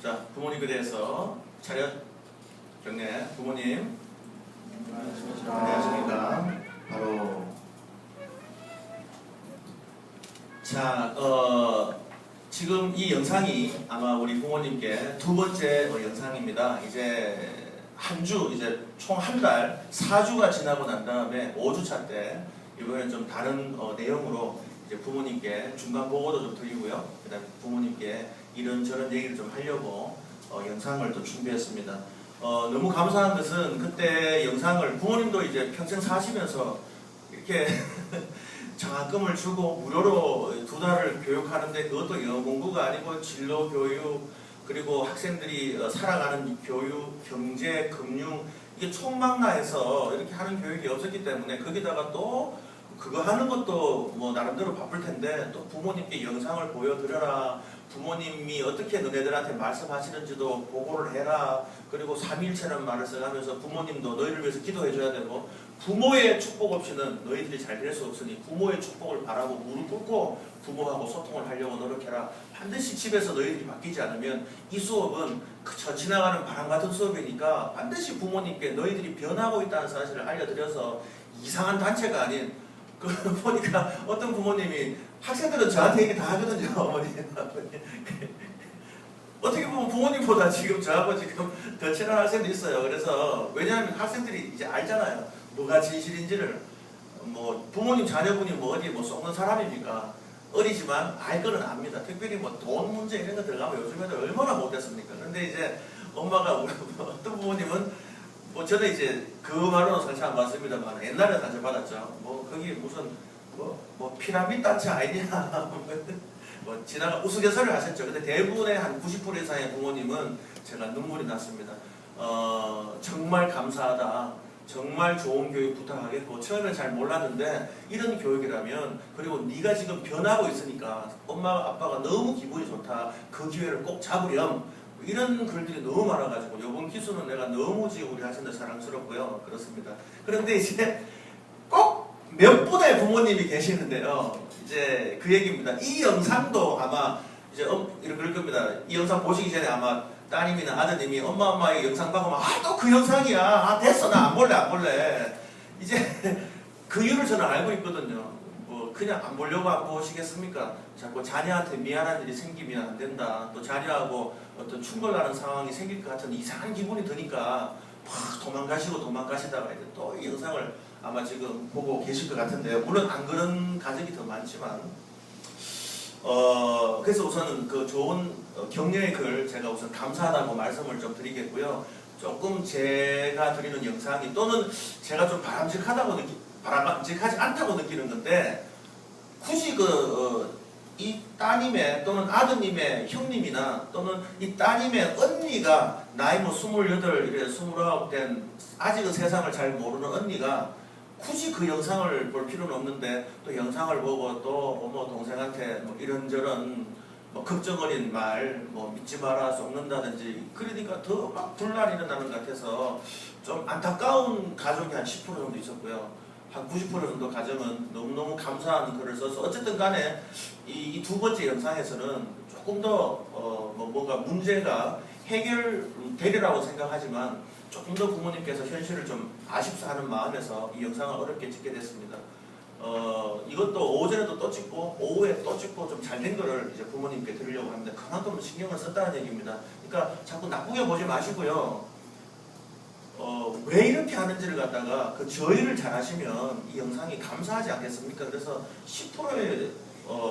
자, 부모님에 대해서 차렷 경례. 부모님 안녕하십니까. 바로 자, 지금 이 영상이 아마 우리 부모님께 두 번째 영상입니다. 이제 한 주, 이제 총 한 달, 4주가 지나고 난 다음에 5주차 때 이번엔 좀 다른 내용으로 이제 부모님께 중간 보고도 좀 드리고요. 그 다음에 부모님께 이런저런 얘기를 좀 하려고 영상을 또 준비했습니다. 너무 감사한 것은 그때 영상을 부모님도 이제 평생 사시면서 이렇게 장학금을 주고 무료로 2달을 교육하는데 그것도 영어 공부가 아니고 진로 교육 그리고 학생들이 살아가는 교육, 경제, 금융 이게 총망라해서 이렇게 하는 교육이 없었기 때문에 거기다가 또 그거 하는 것도 뭐 나름대로 바쁠 텐데 또 부모님께 영상을 보여드려라. 부모님이 어떻게 너네들한테 말씀하시는지도 보고를 해라. 그리고 삼위일체라는 말을 써가면서 부모님도 너희를 위해서 기도해줘야 되고 부모의 축복 없이는 너희들이 잘 될 수 없으니 부모의 축복을 바라고 무릎 꿇고 부모하고 소통을 하려고 노력해라. 반드시 집에서 너희들이 바뀌지 않으면 이 수업은 그저 지나가는 바람 같은 수업이니까 반드시 부모님께 너희들이 변하고 있다는 사실을 알려드려서 이상한 단체가 아닌 그 보니까 어떤 부모님이 학생들은 저한테 얘기 다 하거든요. 어머니 어떻게 보면 부모님보다 지금 저하고 지금 더 친한 학생도 있어요. 그래서 왜냐하면 학생들이 이제 알잖아요. 뭐가 진실인지를. 뭐 부모님 자녀분이 뭐 어디 뭐 썩는 사람입니까? 어리지만 알 거는 압니다. 특별히 뭐 돈 문제 이런 거 들어가면 요즘 애들 얼마나 못됐습니까? 근데 이제 엄마가 어떤 부모님은 뭐 저는 이제 그 말로는 상처 안 받습니다만 옛날에 상처 받았죠. 뭐 거기 무슨 뭐 피라미드 단체 아니냐 뭐 지나가 우스갯소리를 하셨죠. 근데 대부분의 한 90% 이상의 부모님은 제가 눈물이 났습니다. 정말 감사하다. 정말 좋은 교육 부탁하겠고 처음에 잘 몰랐는데 이런 교육이라면 그리고 네가 지금 변하고 있으니까 엄마 아빠가 너무 기분이 좋다. 그 기회를 꼭 잡으렴. 이런 글들이 너무 많아가지고 요번 기수는 내가 너무 지금 우리 하신데 사랑스럽고요. 그렇습니다. 그런데 이제 꼭 몇 분의 부모님이 계시는데요. 이제 그 얘기입니다. 이 영상도 아마 이제 이럴 겁니다. 이 영상 보시기 전에 아마 따님이나 아드님이 엄마 이 영상 봐보면 또 그 영상이야. 됐어 나 안 볼래. 이제 그 이유를 저는 알고 있거든요. 뭐 그냥 안 보려고 안 보시겠습니까? 자꾸 자녀한테 미안한 일이 생기면 안 된다. 또 자녀하고 어떤 충돌나는 상황이 생길 것 같은 이상한 기분이 드니까 막 도망가시다가 이제 또 이 영상을 아마 지금 보고 계실 것 같은데요. 물론 안 그런 가족이 더 많지만 그래서 우선은 그 좋은 격려의 글 제가 우선 감사하다고 말씀을 좀 드리겠고요. 조금 제가 드리는 영상이 또는 제가 좀 바람직하지 않다고 느끼는 건데 굳이 이 따님의 또는 아드님의 형님이나 또는 이 따님의 언니가 나이 뭐 28, 29 된 아직은 세상을 잘 모르는 언니가 굳이 그 영상을 볼 필요는 없는데 또 영상을 보고 또 어머 동생한테 뭐 이런저런 뭐 걱정 어린 말 뭐 믿지 마라 속는다든지 그러니까 더 막 분란이 일어나는 것 같아서 좀 안타까운 가족이 한 10% 정도 있었고요. 한 90% 정도 가정은 너무너무 감사한 글을 써서 어쨌든 간에 이 두 번째 영상에서는 조금 더 뭔가 문제가 해결되리라고 생각하지만 조금 더 부모님께서 현실을 좀 아쉽사 하는 마음에서 이 영상을 어렵게 찍게 됐습니다. 이것도 오전에도 또 찍고 오후에 또 찍고 좀 잘된 거를 이제 부모님께 드리려고 합니다. 그만큼 신경을 썼다는 얘기입니다. 그러니까 자꾸 나쁘게 보지 마시고요. 왜 이렇게 하는지를 갖다가 그 저희를 잘 하시면 이 영상이 감사하지 않겠습니까? 그래서 10%의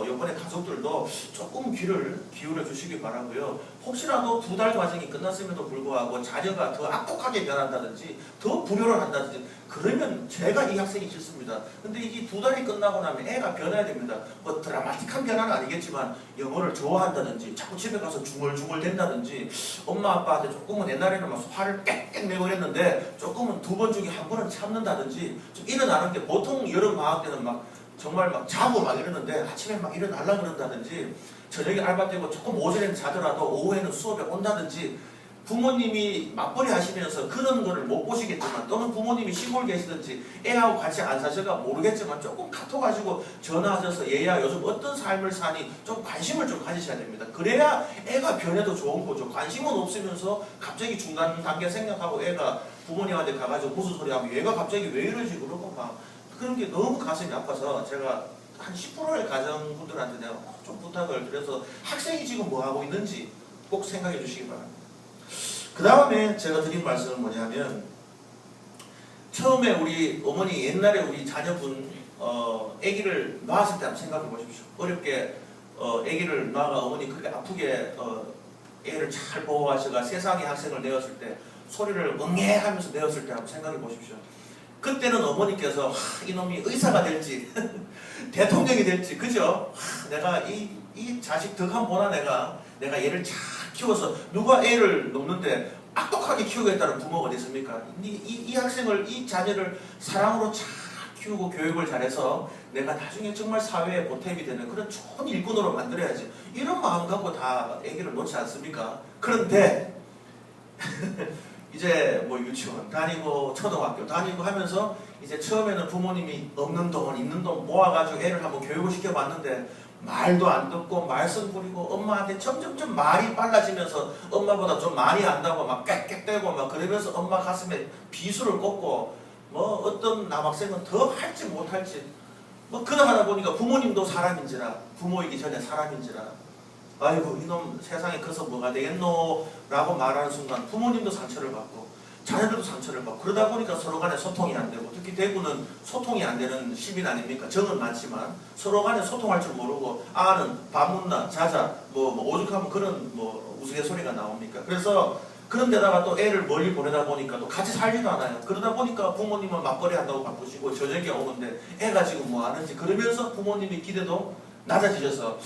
이번에 가족들도 조금 귀를 기울여 주시기 바라고요. 혹시라도 2달 과정이 끝났음에도 불구하고 자녀가 더 악독하게 변한다든지 더 불효를 한다든지 그러면 제가 이 학생이 싫습니다. 근데 이게 2달이 끝나고 나면 애가 변해야 됩니다. 뭐 드라마틱한 변화는 아니겠지만 영어를 좋아한다든지 자꾸 집에 가서 중얼중얼 된다든지 엄마 아빠한테 조금은 옛날에는 막 화를 빽빽 내고 그랬는데 조금은 2번 중에 1번은 참는다든지 좀 일어나는 게 보통 여름 방학 때는 막 정말 막 자고 막 이러는데 아침에 막 일어나려고 그런다든지 저녁에 알바 뛰고 조금 오전에는 자더라도 오후에는 수업에 온다든지 부모님이 맞벌이 하시면서 그런 거를 못 보시겠지만 또는 부모님이 시골 계시든지 애하고 같이 안 사셔가 모르겠지만 조금 카톡 가지고 전화하셔서 얘야 요즘 어떤 삶을 사니 좀 관심을 좀 가지셔야 됩니다. 그래야 애가 변해도 좋은 거죠. 관심은 없으면서 갑자기 중간 단계 생각하고 애가 부모님한테 가가지고 무슨 소리 하면 얘가 갑자기 왜 이러지 그러고 막 그런 게 너무 가슴이 아파서 제가 한 10%의 가정분들한테 내가 좀 부탁을 드려서 학생이 지금 뭐 하고 있는지 꼭 생각해 주시기 바랍니다. 그 다음에 제가 드린 말씀은 뭐냐면 처음에 우리 어머니 옛날에 우리 자녀분 아기를 낳았을 때 한번 생각해 보십시오. 어렵게 아기를 낳아가 어머니 그렇게 아프게 애를 잘 보호하셔가 세상에 학생을 내었을 때 소리를 응애 하면서 내었을 때 한번 생각해 보십시오. 그때는 어머니께서 이놈이 의사가 될지 대통령이 될지 그죠? 내가 이 자식 덕한 보나 내가 얘를 잘 키워서 누가 애를 놓는데 악독하게 키우겠다는 부모가 어디 있습니까? 이 학생을 이 자녀를 사랑으로 잘 키우고 교육을 잘해서 내가 나중에 정말 사회에 보탬이 되는 그런 좋은 일꾼으로 만들어야지 이런 마음 갖고 다 애기를 놓지 않습니까? 그런데 이제 뭐 유치원 다니고 초등학교 다니고 하면서 이제 처음에는 부모님이 없는 돈 있는 돈 모아가지고 애를 한번 교육을 시켜봤는데 말도 안 듣고 말썽 부리고 엄마한테 점점점 말이 빨라지면서 엄마보다 좀 많이 안다고 막 꽥꽥대고 막 그러면서 엄마 가슴에 비수를 꽂고 뭐 어떤 남학생은 더 할지 못할지 뭐 그러다 보니까 부모님도 사람인지라 부모이기 전에 사람인지라 아이고 이놈 세상에 커서 뭐가 되겠노 라고 말하는 순간 부모님도 상처를 받고 자녀들도 상처를 받고 그러다 보니까 서로 간에 소통이 안 되고 특히 대구는 소통이 안 되는 시민 아닙니까? 정은 많지만 서로 간에 소통할 줄 모르고 아는 밥 묻나 자자 뭐 오죽하면 그런 뭐 우스갯소리가 나옵니까? 그래서 그런 데다가 또 애를 멀리 보내다 보니까 또 같이 살지도 않아요. 그러다 보니까 부모님은 맞벌이 한다고 바쁘시고 저녁에 오는데 애가 지금 뭐 하는지 그러면서 부모님이 기대도 낮아지셔서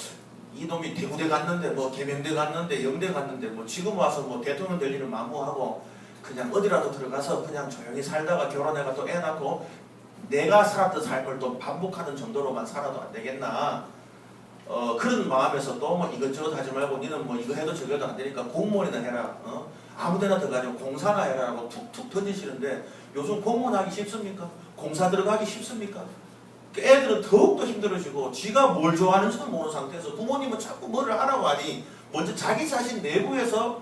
이놈이 대구대 갔는데 뭐 계명대 갔는데 영대 갔는데 뭐 지금 와서 뭐 대통령 될 일은 만무하고 그냥 어디라도 들어가서 그냥 조용히 살다가 결혼해가 또 애 낳고 내가 살았던 삶을 또 반복하는 정도로만 살아도 안 되겠나 그런 마음에서 또 뭐 이것저것 하지 말고 니는 뭐 이거 해도 저거 해도 안 되니까 공무원이나 해라 아무데나 들어가지고 공사나 해라라고 툭툭 던지시는데 요즘 공무원 하기 쉽습니까? 공사 들어가기 쉽습니까? 애들은 더욱더 힘들어지고 지가 뭘 좋아하는지도 모르는 상태에서 부모님은 자꾸 뭐를 하라고 하니 먼저 자기 자신 내부에서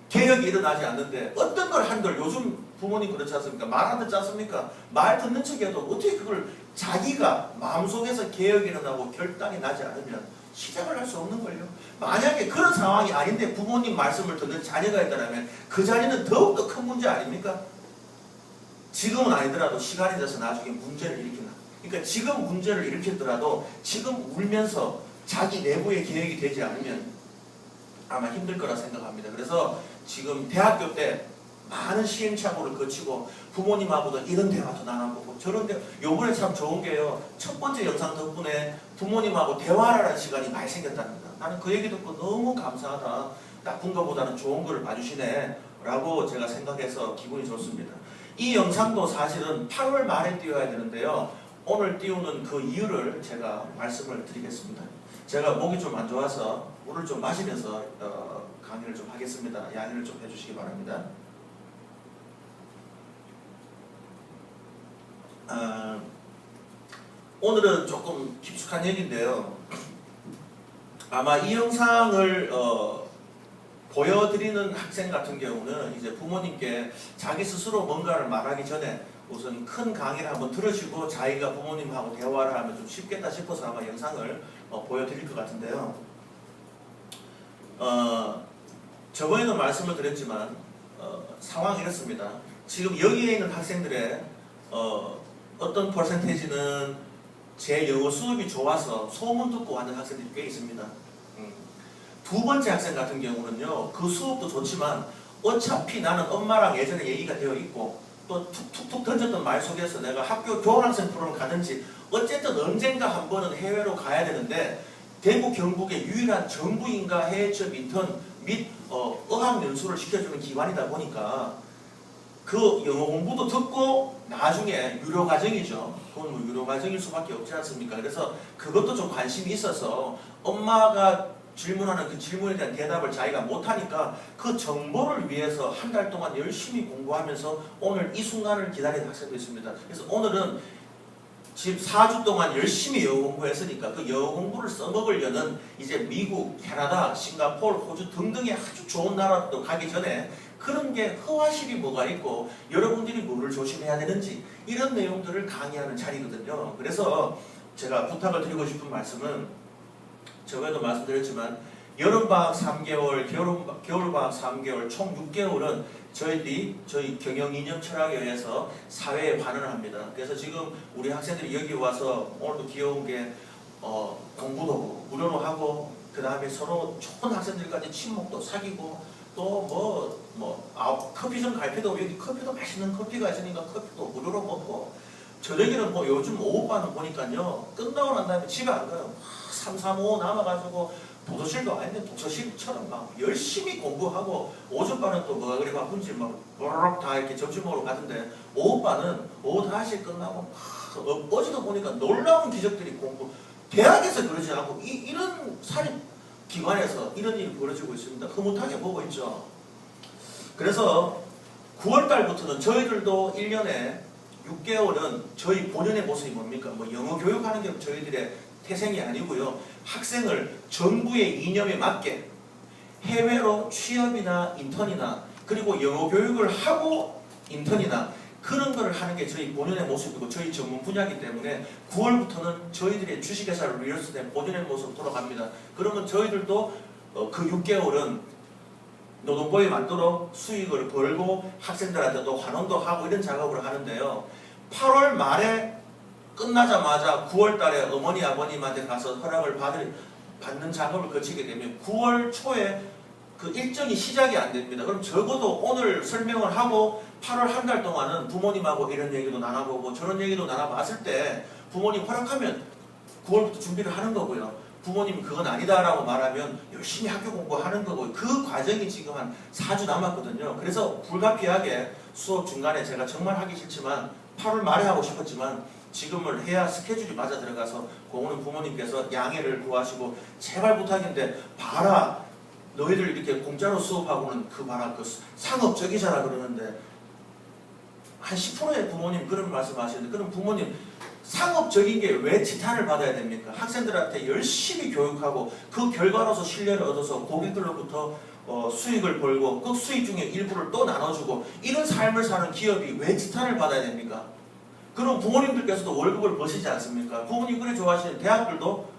개혁이 일어나지 않는데 어떤 걸 한들 요즘 부모님 그렇지 않습니까? 말 안 듣지 않습니까? 말 듣는 척해도 어떻게 그걸 자기가 마음속에서 개혁이 일어나고 결단이 나지 않으면 시작을 할 수 없는 걸요. 만약에 그런 상황이 아닌데 부모님 말씀을 듣는 자녀가 있다면 그 자녀는 더욱더 큰 문제 아닙니까? 지금은 아니더라도 시간이 돼서 나중에 문제를 일으키나. 그러니까 지금 문제를 일으켰더라도 지금 울면서 자기 내부의 개혁이 되지 않으면 아마 힘들 거라 생각합니다. 그래서 지금 대학교 때 많은 시행착오를 거치고 부모님하고도 이런 대화도 나눠보고 저런 대화 요번에 참 좋은 게요. 첫 번째 영상 덕분에 부모님하고 대화하는 시간이 많이 생겼답니다. 나는 그 얘기 듣고 너무 감사하다. 나쁜 것보다는 좋은 거를 봐주시네 라고 제가 생각해서 기분이 좋습니다. 이 영상도 사실은 8월 말에 띄워야 되는데요. 오늘 띄우는 그 이유를 제가 말씀을 드리겠습니다. 제가 목이 좀 안 좋아서 물을 좀 마시면서 강의를 좀 하겠습니다. 양해를 좀 해주시기 바랍니다. 오늘은 조금 깊숙한 얘기인데요. 아마 이 영상을 보여드리는 학생 같은 경우는 이제 부모님께 자기 스스로 뭔가를 말하기 전에 우선 큰 강의를 한번 들으시고 자기가 부모님하고 대화를 하면 좀 쉽겠다 싶어서 아마 영상을 보여드릴 것 같은데요. 저번에도 말씀을 드렸지만 상황이 이렇습니다. 지금 여기에 있는 학생들의 어떤 퍼센테이지는 제 영어 수업이 좋아서 소문 듣고 왔는 학생들이 꽤 있습니다. 두 번째 학생 같은 경우는요. 그 수업도 좋지만 어차피 나는 엄마랑 예전에 얘기가 되어 있고 또 툭툭툭 던졌던 말 속에서 내가 학교 교환학생 프로그램을 가든지 어쨌든 언젠가 한 번은 해외로 가야 되는데 대구 경북의 유일한 정부인가 해외 취업 인턴 및 어학연수를 시켜주는 기관이다 보니까 그 영어 공부도 듣고 나중에 유료 과정이죠. 그건 뭐 유료 과정일 수밖에 없지 않습니까? 그래서 그것도 좀 관심이 있어서 엄마가 질문하는 그 질문에 대한 대답을 자기가 못하니까 그 정보를 위해서 한 달 동안 열심히 공부하면서 오늘 이 순간을 기다리는 학생도 있습니다. 그래서 오늘은 지금 4주 동안 열심히 영어 공부했으니까 그 영어 공부를 써먹으려는 이제 미국, 캐나다, 싱가포르, 호주 등등의 아주 좋은 나라도 가기 전에 그런 게 허화실이 뭐가 있고 여러분들이 뭐를 조심해야 되는지 이런 내용들을 강의하는 자리거든요. 그래서 제가 부탁을 드리고 싶은 말씀은 저번에도 말씀드렸지만 여름방학 3개월, 겨울방학 3개월, 총 6개월은 저희 경영 이념 철학에 의해서 사회에 반응을 합니다. 그래서 지금 우리 학생들이 여기 와서 오늘도 귀여운 게 공부도 무료로 하고 그 다음에 서로 좋은 학생들까지 친목도 사귀고 또 커피점 갈 필요도 여기 커피도 맛있는 커피가 있으니까 커피도 무료로 먹고 저녁에는 뭐 요즘 오후반은 보니까요 끝나고 난 다음에 집에 안 가요. 3, 4, 5 남아가지고 도서실도 아닌데 도서실처럼 막 열심히 공부하고 오전반은 또 뭐가 그리 바쁜지 막 버럭 다 이렇게 점심 먹으러 가던데 오후반은 오후 5시 끝나고 어제도 보니까 놀라운 기적들이 공부 대학에서 그러지 않고 이런 사립 기관에서 이런 일이 벌어지고 있습니다. 흐뭇하게 보고 있죠. 그래서 9월달부터는 저희들도 1년에 6개월은 저희 본연의 모습이 뭡니까? 뭐 영어 교육하는 게 저희들의 태생이 아니고요. 학생을 정부의 이념에 맞게 해외로 취업이나 인턴이나 그리고 영어 교육을 하고 인턴이나 그런 거를 하는 게 저희 본연의 모습이고 저희 전문 분야이기 때문에 9월부터는 저희들의 주식회사 리얼스템 본연의 모습으로 돌아갑니다. 그러면 저희들도 그 6개월은 노동법에 맞도록 수익을 벌고 학생들한테도 환원도 하고 이런 작업을 하는데요. 8월 말에 끝나자마자 9월 달에 어머니 아버님한테 가서 허락을 받는 작업을 거치게 되면 9월 초에 그 일정이 시작이 안 됩니다. 그럼 적어도 오늘 설명을 하고 8월 한 달 동안은 부모님하고 이런 얘기도 나눠보고 저런 얘기도 나눠봤을 때 부모님 허락하면 9월부터 준비를 하는 거고요. 부모님이 그건 아니다라고 말하면 열심히 학교 공부하는 거고 그 과정이 지금 한 4주 남았거든요. 그래서 불가피하게 수업 중간에 제가 정말 하기 싫지만 8월 말에 하고 싶었지만 지금을 해야 스케줄이 맞아 들어가서 그거는 부모님께서 양해를 구하시고 제발 부탁인데 봐라 너희들 이렇게 공짜로 수업하고는 그 봐라 그 상업적이잖아 그러는데 한 10%의 부모님 그런 말씀 하시는데 그럼 부모님 상업적인 게 왜 지탄을 받아야 됩니까? 학생들한테 열심히 교육하고 그 결과로서 신뢰를 얻어서 고객들로부터 수익을 벌고 그 수익 중에 일부를 또 나눠주고 이런 삶을 사는 기업이 왜 지탄을 받아야 됩니까? 그럼 부모님들께서도 월급을 버시지 않습니까? 부모님 그래 좋아하시는 대학들도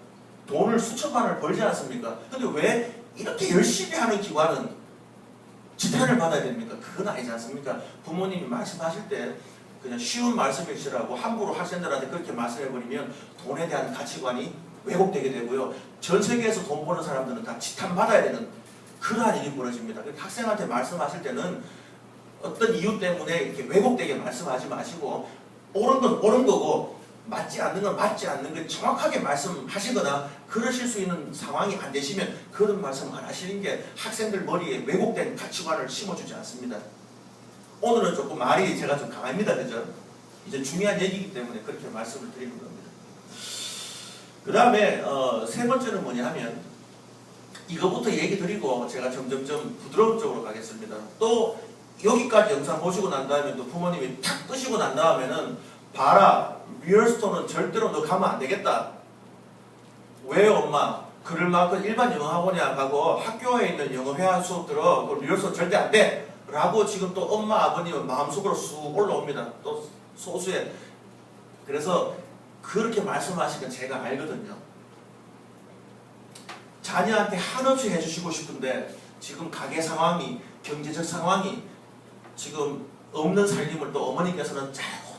돈을 수천만을 벌지 않습니까? 근데 왜 이렇게 열심히 하는 기관은 지탄을 받아야 됩니까? 그건 아니지 않습니까? 부모님이 말씀하실 때 그냥 쉬운 말씀이시라고 함부로 학생들한테 그렇게 말씀해버리면 돈에 대한 가치관이 왜곡되게 되고요. 전 세계에서 돈 버는 사람들은 다 지탄받아야 되는 그러한 일이 벌어집니다. 학생한테 말씀하실 때는 어떤 이유 때문에 이렇게 왜곡되게 말씀하지 마시고 옳은 건 옳은 거고 맞지 않는 건 맞지 않는 걸 정확하게 말씀하시거나 그러실 수 있는 상황이 안 되시면 그런 말씀 안 하시는 게 학생들 머리에 왜곡된 가치관을 심어주지 않습니다. 오늘은 조금 말이 제가 좀 강합니다. 그죠? 이제 중요한 얘기이기 때문에 그렇게 말씀을 드리는 겁니다. 그 다음에 세 번째는 뭐냐 하면 이거부터 얘기 드리고 제가 점점점 부드러운 쪽으로 가겠습니다. 또 여기까지 영상 보시고 난 다음에 또 부모님이 탁 끄시고 난 다음에는 봐라 리얼스톤은 절대로 너 가면 안 되겠다. 왜 엄마? 그럴 만큼 일반 영어 학원에 안 가고 학교에 있는 영어 회화 수업 들어 그 리얼스톤 절대 안 돼. 라고 지금 또 엄마 아버님은 마음속으로 쑥 올라옵니다. 또 소수에. 그래서 그렇게 말씀하시면 제가 알거든요. 자녀한테 한없이 해주시고 싶은데 지금 가계 상황이 경제적 상황이 지금 없는 살림을 또 어머니께서는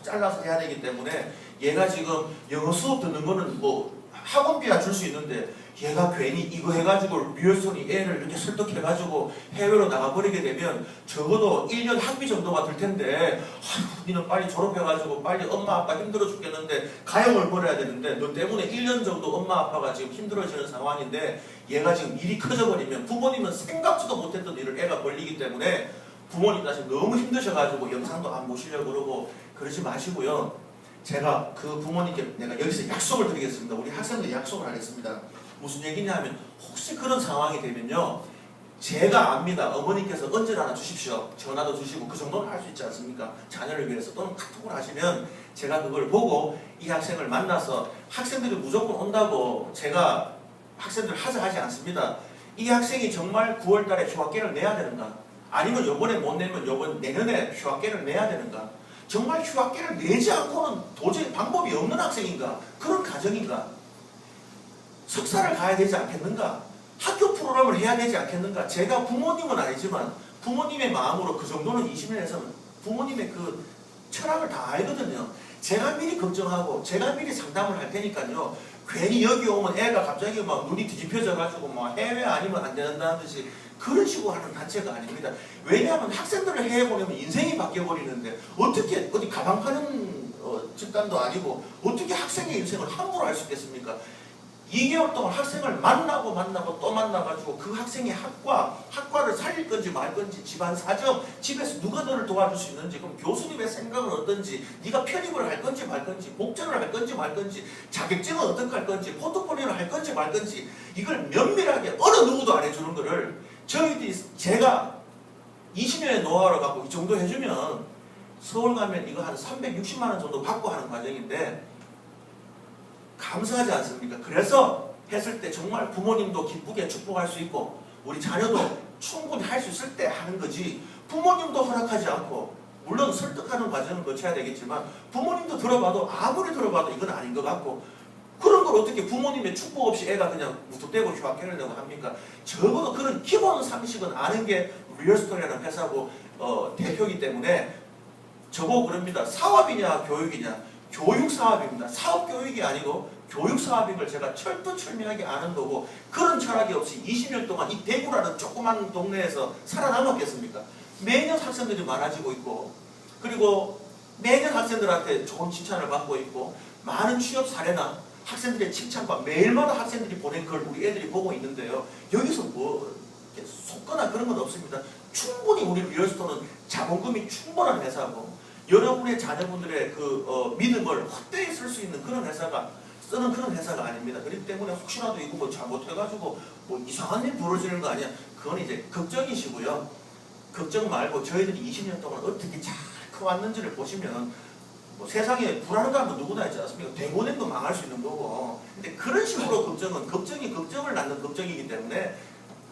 잘라서 해야 되기 때문에 얘가 지금 영어 수업 듣는 거는 뭐 학원비야 줄 수 있는데 얘가 괜히 이거 해가지고 리얼스톤이 애를 이렇게 설득해가지고 해외로 나가버리게 되면 적어도 1년 학비 정도가 들 텐데 아이고 니는 빨리 졸업해가지고 빨리 엄마 아빠 힘들어 죽겠는데 가형을 벌어야 되는데 너 때문에 1년 정도 엄마 아빠가 지금 힘들어지는 상황인데 얘가 지금 일이 커져버리면 부모님은 생각지도 못했던 일을 애가 벌리기 때문에 부모님 사실 너무 힘드셔가지고 영상도 안 보시려고 그러고 그러지 마시고요. 제가 그 부모님께 내가 여기서 약속을 드리겠습니다. 우리 학생들 약속을 하겠습니다. 무슨 얘기냐 하면 혹시 그런 상황이 되면요. 제가 압니다. 어머니께서 언제나 하나 주십시오. 전화도 주시고 그 정도는 할 수 있지 않습니까? 자녀를 위해서 또는 카톡을 하시면 제가 그걸 보고 이 학생을 만나서 학생들이 무조건 온다고 제가 학생들 하지 않습니다. 이 학생이 정말 9월 달에 휴학계를 내야 되는가? 아니면 요번에 못 내면 내년에 휴학계를 내야 되는가? 정말 휴학계를 내지 않고는 도저히 방법이 없는 학생인가? 그런 가정인가? 석사를 가야 되지 않겠는가? 학교 프로그램을 해야 되지 않겠는가? 제가 부모님은 아니지만 부모님의 마음으로 그 정도는 20년에서는 부모님의 그 철학을 다 알거든요. 제가 미리 걱정하고 제가 미리 상담을 할 테니까요. 괜히 여기 오면 애가 갑자기 막 눈이 뒤집혀져 가지고 막 해외 아니면 안 된다는 듯이 그런 식으로 하는 단체가 아닙니다. 왜냐하면 학생들을 해외 보내면 인생이 바뀌어 버리는데 어떻게 어디 가방 파는 집단도 아니고 어떻게 학생의 인생을 함부로 할 수 있겠습니까? 2개월 동안 학생을 만나고 또 만나가지고 그 학생의 학과를 살릴 건지 말 건지 집안 사정, 집에서 누가 너를 도와줄 수 있는지, 그럼 교수님의 생각은 어떤지, 네가 편입을 할 건지 말 건지, 복전을 할 건지 말 건지, 자격증은 어떻게 할 건지, 포트폴리오를 할 건지 말 건지, 이걸 면밀하게 어느 누구도 안 해주는 거를 제가 20년의 노하우를 갖고 이 정도 해주면 서울 가면 이거 한 360만 원 정도 받고 하는 과정인데 감사하지 않습니까? 그래서 했을 때 정말 부모님도 기쁘게 축복할 수 있고 우리 자녀도 충분히 할 수 있을 때 하는 거지, 부모님도 허락하지 않고, 물론 설득하는 과정을 거쳐야 되겠지만 부모님도 아무리 들어봐도 이건 아닌 것 같고, 그런 걸 어떻게 부모님의 축복 없이 애가 그냥 무턱대고 휴학계를 내고 합니까? 적어도 그런 기본 상식은 아는 게 리얼스토리라는 회사고 대표이기 때문에 저보고 그럽니다. 사업이냐 교육이냐? 교육사업입니다. 사업교육이 아니고 교육사업인 걸 제가 철두철미하게 아는 거고, 그런 철학이 없이 20년 동안 이 대구라는 조그만 동네에서 살아남았겠습니까? 매년 학생들이 많아지고 있고, 그리고 매년 학생들한테 좋은 칭찬을 받고 있고, 많은 취업 사례나 학생들의 칭찬과 매일마다 학생들이 보낸 걸 우리 애들이 보고 있는데요. 여기서 뭐 속거나 그런 건 없습니다. 충분히 우리 리얼스토는 자본금이 충분한 회사고, 여러분의 자녀분들의 그 믿음을 헛되이 쓸 수 있는 그런 쓰는 그런 회사가 아닙니다. 그렇기 때문에 혹시라도 이거 뭐 잘못해가지고 뭐 이상한 일 벌어지는 거 아니야? 그건 이제 걱정이시고요. 걱정 말고 저희들이 20년 동안 어떻게 잘 커왔는지를 보시면 뭐 세상에 불안한 사람은 누구나 있지 않습니까? 대본행도 망할 수 있는 거고. 근데 그런 식으로 걱정이 걱정을 낳는 걱정이기 때문에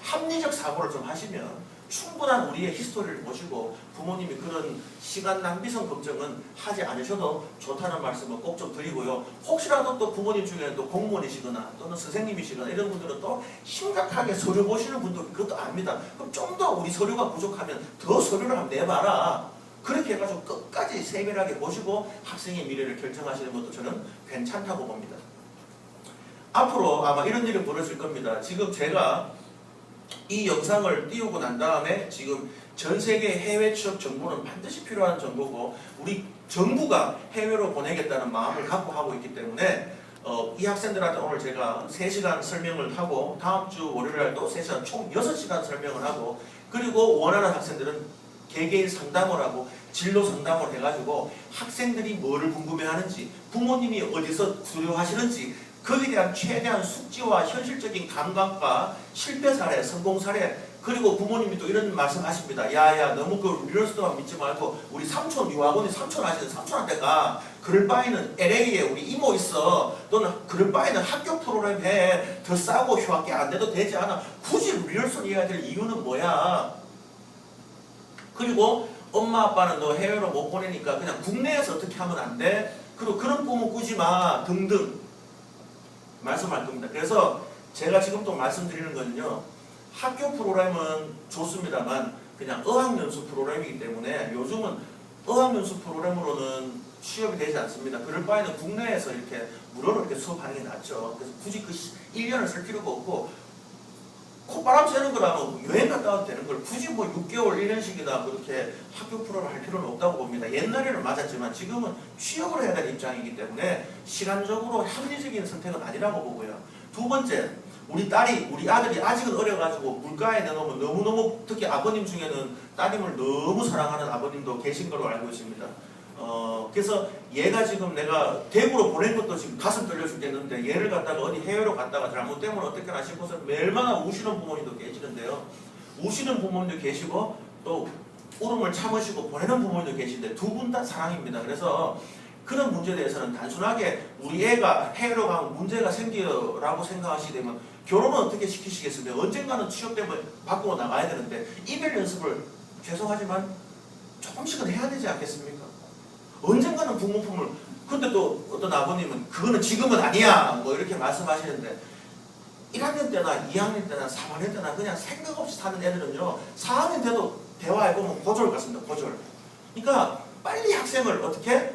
합리적 사고를 좀 하시면 충분한 우리의 히스토리를 보시고 부모님이 그런 시간 낭비성 걱정은 하지 않으셔도 좋다는 말씀을 꼭 좀 드리고요. 혹시라도 또 부모님 중에는 또 공무원이시거나 또는 선생님이시거나 이런 분들은 또 심각하게 서류 보시는 분도 그것도 압니다. 그럼 좀 더 우리 서류가 부족하면 더 서류를 한번 내봐라. 그렇게 해가지고 끝까지 세밀하게 보시고 학생의 미래를 결정하시는 것도 저는 괜찮다고 봅니다. 앞으로 아마 이런 일이 벌어질 겁니다. 지금 제가 이 영상을 띄우고 난 다음에 지금 전 세계 해외 취업 정보는 반드시 필요한 정보고 우리 정부가 해외로 보내겠다는 마음을 갖고 하고 있기 때문에 이 학생들한테 오늘 제가 3시간 설명을 하고 다음 주 월요일날도 3시간 총 6시간 설명을 하고, 그리고 원하는 학생들은 개개인 상담을 하고 진로 상담을 해가지고 학생들이 뭐를 궁금해하는지, 부모님이 어디서 두려워하시는지 거기에 대한 최대한 숙지와 현실적인 감각과 실패 사례, 성공 사례, 그리고 부모님이 또 이런 말씀 하십니다. 야야 너무 그 리얼스토만 믿지 말고 우리 삼촌 유학원에 삼촌 하시는 삼촌한테 가. 그럴 바에는 LA에 우리 이모 있어. 너는 그럴 바에는 학교 프로그램 해. 더 싸고 휴학계 안 돼도 되지 않아. 굳이 리얼스토 해야 될 이유는 뭐야? 그리고 엄마 아빠는 너 해외로 못 보내니까 그냥 국내에서 어떻게 하면 안 돼? 그리고 그런 꿈은 꾸지 마 등등 말씀할 겁니다. 그래서 제가 지금 또 말씀드리는 거는요, 학교 프로그램은 좋습니다만 그냥 어학연수 프로그램이기 때문에 요즘은 어학연수 프로그램으로는 취업이 되지 않습니다. 그럴 바에는 국내에서 이렇게 무료로 이렇게 수업하는 게 낫죠. 그래서 굳이 그 1년을 쓸 필요가 없고, 콧바람 쐬는 거라면 여행 갔다 와도 되는 걸 굳이 뭐 6개월, 1년씩이나 그렇게 학교 프로를 할 필요는 없다고 봅니다. 옛날에는 맞았지만 지금은 취업을 해야 될 입장이기 때문에 시간적으로 합리적인 선택은 아니라고 보고요. 두 번째, 우리 아들이 아직은 어려가지고 물가에 내놓으면 너무너무, 특히 아버님 중에는 따님을 너무 사랑하는 아버님도 계신 걸로 알고 있습니다. 그래서 얘가 지금 내가 대구로 보낸 것도 지금 가슴 떨려 죽겠는데 얘를 갖다가 어디 해외로 갔다가 잘못되면 어떻게나 싶어서 매일마다 우시는 부모님도 계시는데요. 우시는 부모님도 계시고 또 울음을 참으시고 보내는 부모님도 계신데 두 분 다 사랑입니다. 그래서 그런 문제에 대해서는 단순하게 우리 애가 해외로 가면 문제가 생기라고 생각하시게 되면 결혼은 어떻게 시키시겠습니까? 언젠가는 취업 때문에 바꾸고 나가야 되는데 이별 연습을 죄송하지만 조금씩은 해야 되지 않겠습니까? 언젠가는 부모 품을 근데 또 어떤 아버님은 그거는 지금은 아니야 뭐 이렇게 말씀하시는데 1학년 때나 2학년 때나 3학년 때나 그냥 생각 없이 사는 애들은요 4학년 때도 대화해보면 고졸 같습니다. 고졸. 그러니까 빨리 학생을 어떻게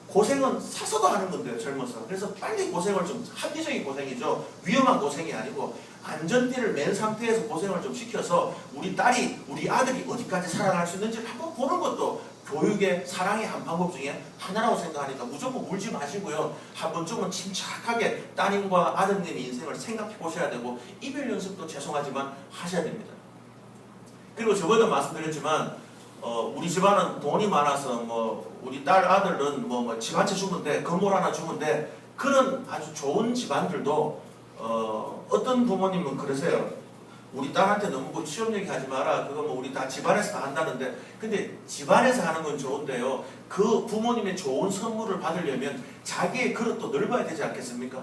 고생은 사서도 하는 건데요. 젊어서. 그래서 빨리 고생을 좀 합리적인 고생이죠. 위험한 고생이 아니고 안전띠를 맨 상태에서 고생을 좀 시켜서 우리 딸이 우리 아들이 어디까지 살아갈 수 있는지를 한번 보는 것도 교육의 사랑의 한 방법 중에 하나라고 생각하니까 무조건 물지 마시고요. 한 번쯤은 침착하게 따님과 아드님의 인생을 생각해 보셔야 되고 이별 연습도 죄송하지만 하셔야 됩니다. 그리고 저번에도 말씀드렸지만 우리 집안은 돈이 많아서 뭐 우리 딸 아들은 뭐 집 한 채 주면 돼 건물 하나 주면 돼 그런 아주 좋은 집안들도 어떤 부모님은 그러세요. 우리 딸한테 너무 그 취업 얘기하지 마라. 그거 뭐 우리 다 집안에서 다 한다는데 근데 집안에서 하는 건 좋은데요. 그 부모님의 좋은 선물을 받으려면 자기의 그릇도 넓어야 되지 않겠습니까?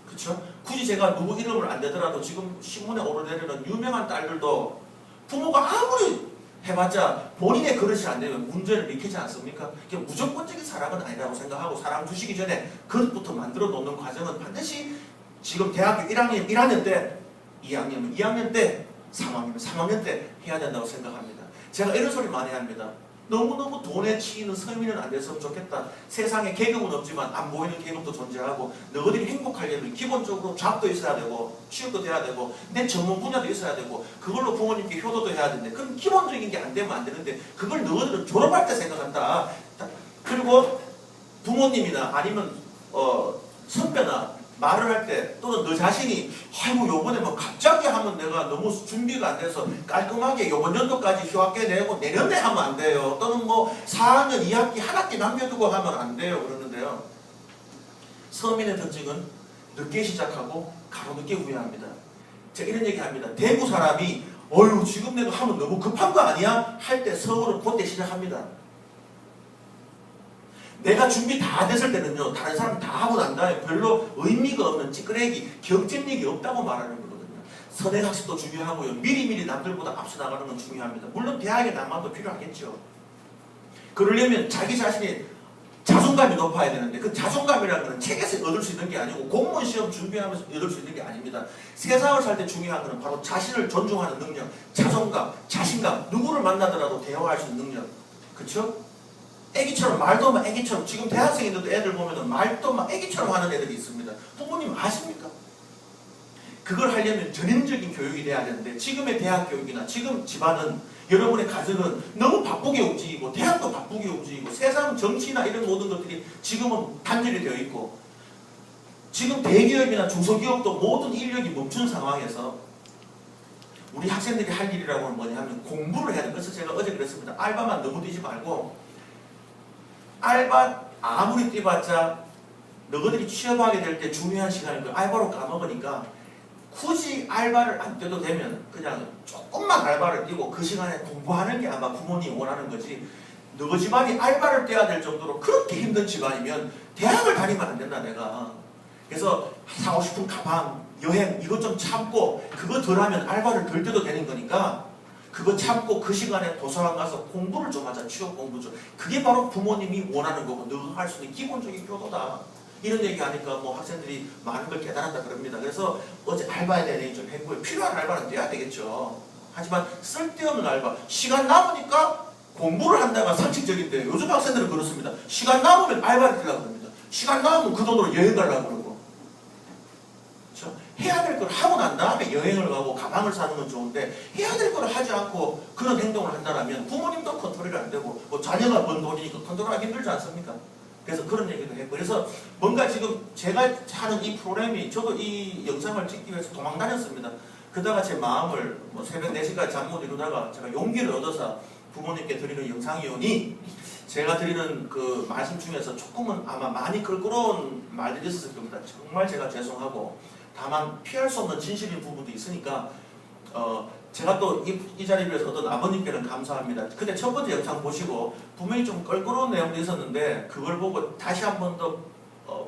그렇죠? 굳이 제가 누구 이름을 안 대더라도 지금 신문에 오르내리는 유명한 딸들도 부모가 아무리 해봤자 본인의 그릇이 안 되면 문제를 일으키지 않습니까? 무조건적인 사랑은 아니라고 생각하고 사랑 주시기 전에 그릇부터 만들어 놓는 과정은 반드시 지금 대학교 1학년 때 2학년이면 2학년 때 3학년이면 3학년 때 해야 된다고 생각합니다. 제가 이런 소리 많이 합니다. 너무너무 돈에 치이는 서민은 안 됐으면 좋겠다. 세상에 계급은 없지만 안 보이는 계급도 존재하고 너희들이 행복하려면 기본적으로 잡도 있어야 되고 취업도 돼야 되고 내 전문 분야도 있어야 되고 그걸로 부모님께 효도도 해야 되는데 그럼 기본적인 게 안 되면 안 되는데 그걸 너희들은 졸업할 때 생각한다. 그리고 부모님이나 아니면 선배나 말을 할 때 또는 너 자신이 아이고 요번에 뭐 갑자기 하면 내가 너무 준비가 안 돼서 깔끔하게 요번 연도까지 휴학계 내고 내년에 하면 안 돼요. 또는 뭐 4학년 2학기 한 학기 남겨두고 하면 안 돼요. 그러는데요. 서민의 특징은 늦게 시작하고 가로 늦게 후회합니다. 제가 이런 얘기 합니다. 대구 사람이 어휴 지금 내가 하면 너무 급한 거 아니야? 할 때 서울은 그때 시작합니다. 내가 준비 다 됐을 때는요. 다른 사람 다 하고 난 다음에 별로 의미가 없는 찌끄레기 경쟁력이 없다고 말하는 거거든요. 선행학습도 중요하고요. 미리미리 남들보다 앞서 나가는 건 중요합니다. 물론 대학에 남아도 필요하겠죠. 그러려면 자기 자신이 자존감이 높아야 되는데 그 자존감이라는 건 책에서 얻을 수 있는 게 아니고 공무원 시험 준비하면서 얻을 수 있는 게 아닙니다. 세상을 살 때 중요한 것은 바로 자신을 존중하는 능력, 자존감, 자신감, 누구를 만나더라도 대화할 수 있는 능력. 그렇죠? 애기처럼 말도 막 애기처럼 지금 대학생인데도 애들 보면은 말도 막 애기처럼 하는 애들이 있습니다. 부모님 아십니까? 그걸 하려면 전인적인 교육이 돼야 되는데 지금의 대학 교육이나 지금 집안은 여러분의 가정은 너무 바쁘게 움직이고 대학도 바쁘게 움직이고 세상 정치나 이런 모든 것들이 지금은 단절이 되어 있고 지금 대기업이나 중소기업도 모든 인력이 멈춘 상황에서 우리 학생들이 할 일이라고는 뭐냐면 공부를 해야 돼요. 그래서 제가 어제 그랬습니다. 알바만 너무 뛰지 말고 알바 아무리 뛰봤자 너희들이 취업하게 될 때 중요한 시간을 그 알바로 까먹으니까 굳이 알바를 안 뛰어도 되면 그냥 조금만 알바를 뛰고 그 시간에 공부하는 게 아마 부모님이 원하는 거지 너 집안이 알바를 뛰어야 될 정도로 그렇게 힘든 집안이면 대학을 다니면 안 된다 내가. 그래서 사고 싶은 가방, 여행 이것 좀 참고 그거 덜하면 알바를 덜 뛰어도 되는 거니까 그거 참고 그 시간에 도서관 가서 공부를 좀 하자. 취업 공부 좀. 그게 바로 부모님이 원하는 거고 너가 할 수 있는 기본적인 효도다. 이런 얘기하니까 뭐 학생들이 많은 걸 깨달았다 그럽니다. 그래서 어제 알바에 대한 얘기 좀 했고요. 필요한 알바는 돼야 되겠죠. 하지만 쓸데없는 알바. 시간 남으니까 공부를 한다가 상식적인데 요즘 학생들은 그렇습니다. 시간 남으면 알바를 뛰려고 합니다. 시간 남으면 그 돈으로 여행 가려고 그러고. 해야 될 걸 하고 난 다음에 여행을 가고 가방을 사는 건 좋은데 해야 될 걸 하지 않고 그런 행동을 한다면 부모님도 컨트롤이 안 되고 뭐 자녀가 번 돈이니까 컨트롤하기 힘들지 않습니까? 그래서 그런 얘기도 했고 그래서 뭔가 지금 제가 하는 이 프로그램이 저도 이 영상을 찍기 위해서 도망 다녔습니다. 그러다가 제 마음을 뭐 새벽 4시까지 잠 못 이루다가 제가 용기를 얻어서 부모님께 드리는 영상이오니 제가 드리는 그 말씀 중에서 조금은 아마 많이 껄끄러운 말들이 있었을 겁니다. 정말 제가 죄송하고 다만 피할 수 없는 진실인 부분도 있으니까 제가 또 이 자리를 위해서 어떤 아버님께는 감사합니다. 그때 첫 번째 영상 보시고 분명히 좀 껄끄러운 내용도 있었는데 그걸 보고 다시 한 번 더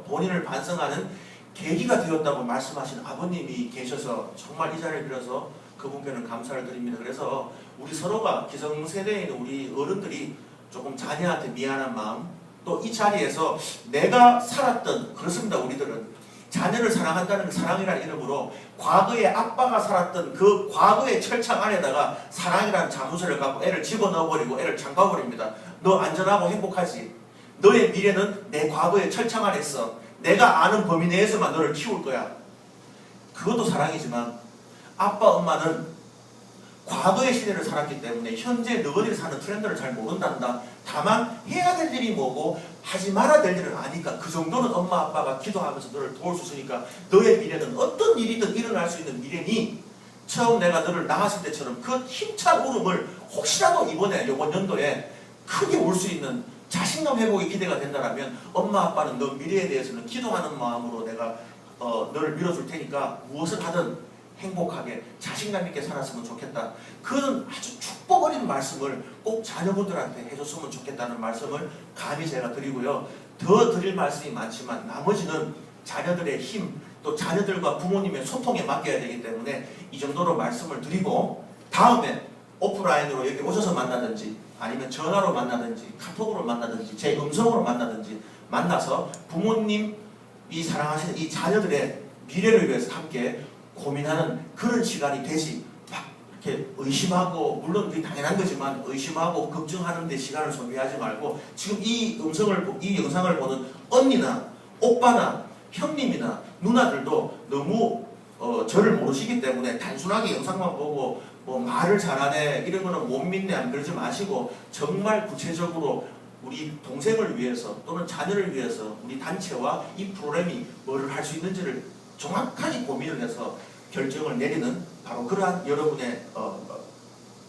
본인을 반성하는 계기가 되었다고 말씀하신 아버님이 계셔서 정말 이 자리를 빌어서 그분께는 감사를 드립니다. 그래서 우리 서로가 기성세대에 있는 우리 어른들이 조금 자녀한테 미안한 마음, 또 이 자리에서 내가 살았던, 그렇습니다. 우리들은 자녀를 사랑한다는 그 사랑이라는 이름으로 과거에 아빠가 살았던 그 과거의 철창 안에다가 사랑이라는 자물쇠를 갖고 애를 집어넣어버리고 애를 잠가버립니다. 너 안전하고 행복하지? 너의 미래는 내 과거의 철창 안에 있어. 내가 아는 범위 내에서만 너를 키울 거야. 그것도 사랑이지만 아빠 엄마는 과거의 시대를 살았기 때문에 현재 너희들이 사는 트렌드를 잘 모른단다. 다만 해야 될 일이 뭐고 하지 말아야 될 일은 아니까 그 정도는 엄마 아빠가 기도하면서 너를 도울 수 있으니까 너의 미래는 어떤 일이든 일어날 수 있는 미래니 처음 내가 너를 낳았을 때처럼 그 힘찬 울음을 혹시라도 이번 연도에 크게 울 수 있는 자신감 회복이 기대가 된다면 엄마 아빠는 너 미래에 대해서는 기도하는 마음으로 내가 너를 밀어줄 테니까 무엇을 하든 행복하게 자신감 있게 살았으면 좋겠다. 그런 아주 축복 어린 말씀을 꼭 자녀분들한테 해줬으면 좋겠다는 말씀을 감히 제가 드리고요. 더 드릴 말씀이 많지만 나머지는 자녀들의 힘, 또 자녀들과 부모님의 소통에 맡겨야 되기 때문에 이 정도로 말씀을 드리고 다음에 오프라인으로 여기 오셔서 만나든지 아니면 전화로 만나든지 카톡으로 만나든지 제 음성으로 만나든지 만나서 부모님이 사랑하시는 이 자녀들의 미래를 위해서 함께 고민하는 그런 시간이 되지 막 이렇게 의심하고 물론 그게 당연한 거지만 의심하고 걱정하는 데 시간을 소비하지 말고 지금 이 영상을 보는 언니나 오빠나 형님이나 누나들도 너무 저를 모르시기 때문에 단순하게 영상만 보고 뭐 말을 잘하네 이런 거는 못 믿네 안 그러지 마시고 정말 구체적으로 우리 동생을 위해서 또는 자녀를 위해서 우리 단체와 이 프로그램이 뭐를 할 수 있는지를 정확하게 고민을 해서 결정을 내리는 바로 그러한 여러분의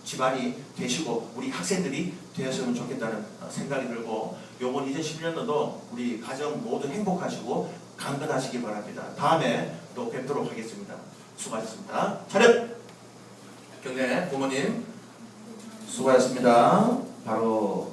집안이 되시고 우리 학생들이 되었으면 좋겠다는 생각이 들고 요번 2010년도도 우리 가정 모두 행복하시고 강건하시기 바랍니다. 다음에 또 뵙도록 하겠습니다. 수고하셨습니다. 차렷! 경례 부모님 수고하셨습니다. 바로